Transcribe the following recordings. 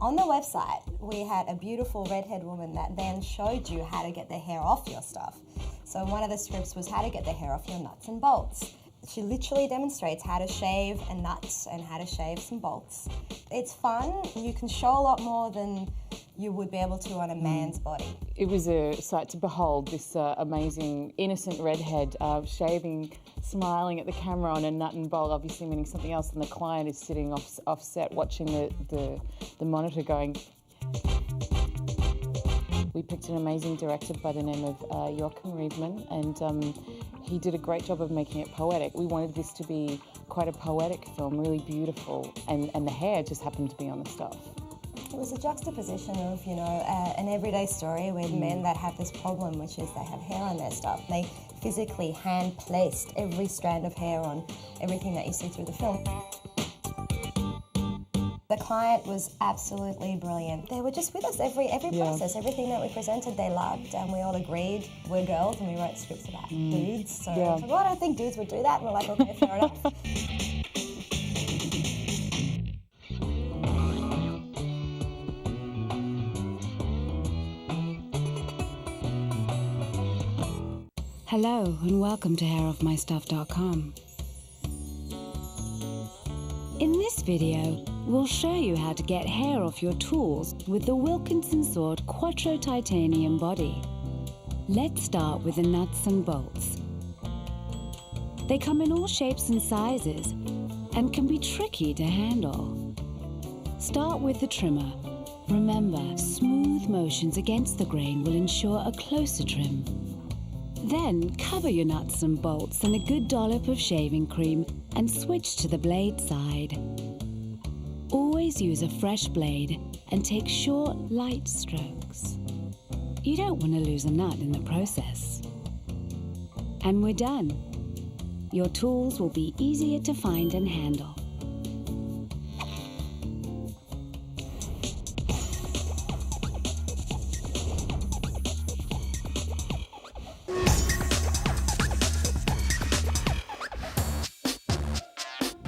On the website, we had a beautiful redhead woman that then showed you how to get the hair off your stuff. So one of the scripts was how to get the hair off your nuts and bolts. She literally demonstrates how to shave a nut and how to shave some bolts. It's fun. You can show a lot more than you would be able to on a man's body. It was a sight to behold, this amazing innocent redhead shaving, smiling at the camera on a nut and bolt, obviously meaning something else, and the client is sitting offset watching the monitor going. We picked an amazing director by the name of Joachim Riedman, and he did a great job of making it poetic. We wanted this to be quite a poetic film, really beautiful, and the hair just happened to be on the stuff. It was a juxtaposition of, an everyday story with men that have this problem, which is they have hair on their stuff. They physically hand-placed every strand of hair on everything that you see through the film. The client was absolutely brilliant. They were just with us every process, everything that we presented they loved, and we all agreed we're girls and we wrote scripts about dudes. So I was like, well, I don't think dudes would do that. And we're like, okay, fair enough. Hello and welcome to hairoffmystuff.com. In this video, we'll show you how to get hair off your tools with the Wilkinson Sword Quattro Titanium body. Let's start with the nuts and bolts. They come in all shapes and sizes and can be tricky to handle. Start with the trimmer. Remember, smooth motions against the grain will ensure a closer trim. Then cover your nuts and bolts in a good dollop of shaving cream and switch to the blade side. Always use a fresh blade and take short, light strokes. You don't want to lose a nut in the process. And we're done. Your tools will be easier to find and handle.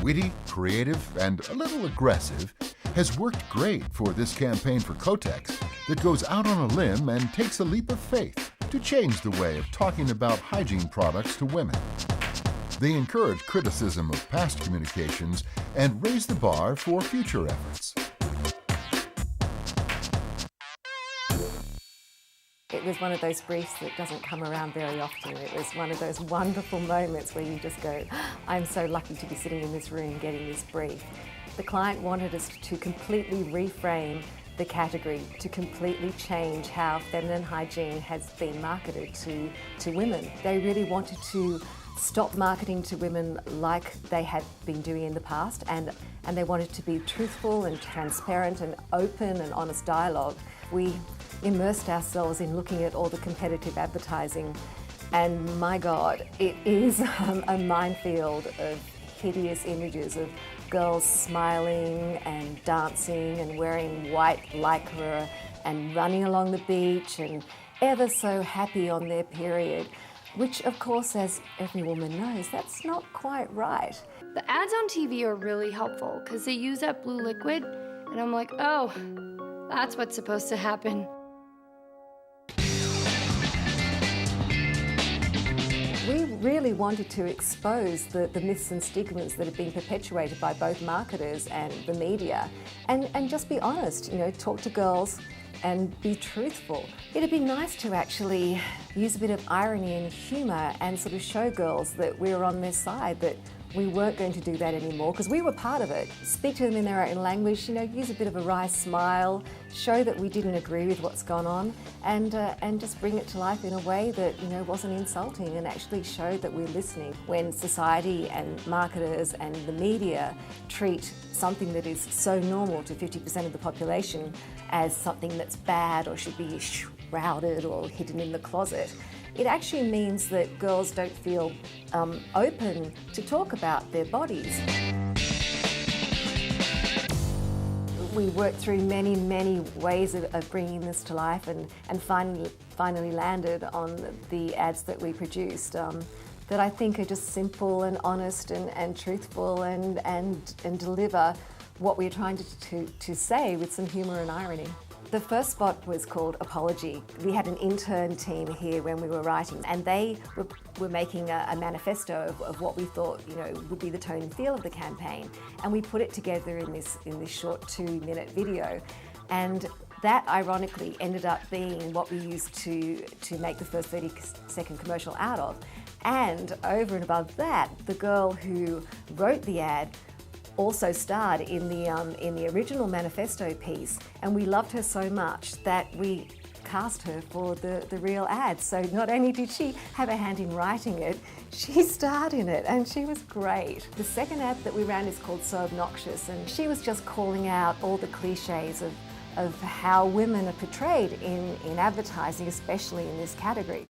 Witty, creative, and a little aggressive, has worked great for this campaign for Kotex that goes out on a limb and takes a leap of faith to change the way of talking about hygiene products to women. They encourage criticism of past communications and raise the bar for future efforts. It was one of those briefs that doesn't come around very often. It was one of those wonderful moments where you just go, I'm so lucky to be sitting in this room getting this brief. The client wanted us to completely reframe the category, to completely change how feminine hygiene has been marketed to women. They really wanted to stop marketing to women like they had been doing in the past, and they wanted to be truthful and transparent and open and honest dialogue. We immersed ourselves in looking at all the competitive advertising, and my God, it is a minefield of hideous images of girls smiling and dancing and wearing white lycra and running along the beach and ever so happy on their period, which of course, as every woman knows, that's not quite right. The ads on TV are really helpful because they use that blue liquid, and I'm like, oh, that's what's supposed to happen. We really wanted to expose the myths and stigmas that have been perpetuated by both marketers and the media, and just be honest, talk to girls and be truthful. It'd be nice to actually use a bit of irony and humour and sort of show girls that we were on their side, that we weren't going to do that anymore because we were part of it. Speak to them in their own language, use a bit of a wry smile, show that we didn't agree with what's gone on, and just bring it to life in a way that wasn't insulting and actually showed that we're listening. When society and marketers and the media treat something that is so normal to 50% of the population as something that's bad or should be shrouded or hidden in the closet, it actually means that girls don't feel open to talk about their bodies. We worked through many, many ways of bringing this to life and finally landed on the ads that we produced that I think are just simple and honest and truthful and deliver what we were trying to say with some humour and irony. The first spot was called Apology. We had an intern team here when we were writing, and they were making a manifesto of what we thought, would be the tone and feel of the campaign. And we put it together in this short 2-minute video. And that ironically ended up being what we used to make the first 30-second commercial out of. And over and above that, the girl who wrote the ad also starred in the original manifesto piece, and we loved her so much that we cast her for the real ad. So not only did she have a hand in writing it, she starred in it, and she was great. The second ad that we ran is called So Obnoxious, and she was just calling out all the cliches of how women are portrayed in advertising, especially in this category.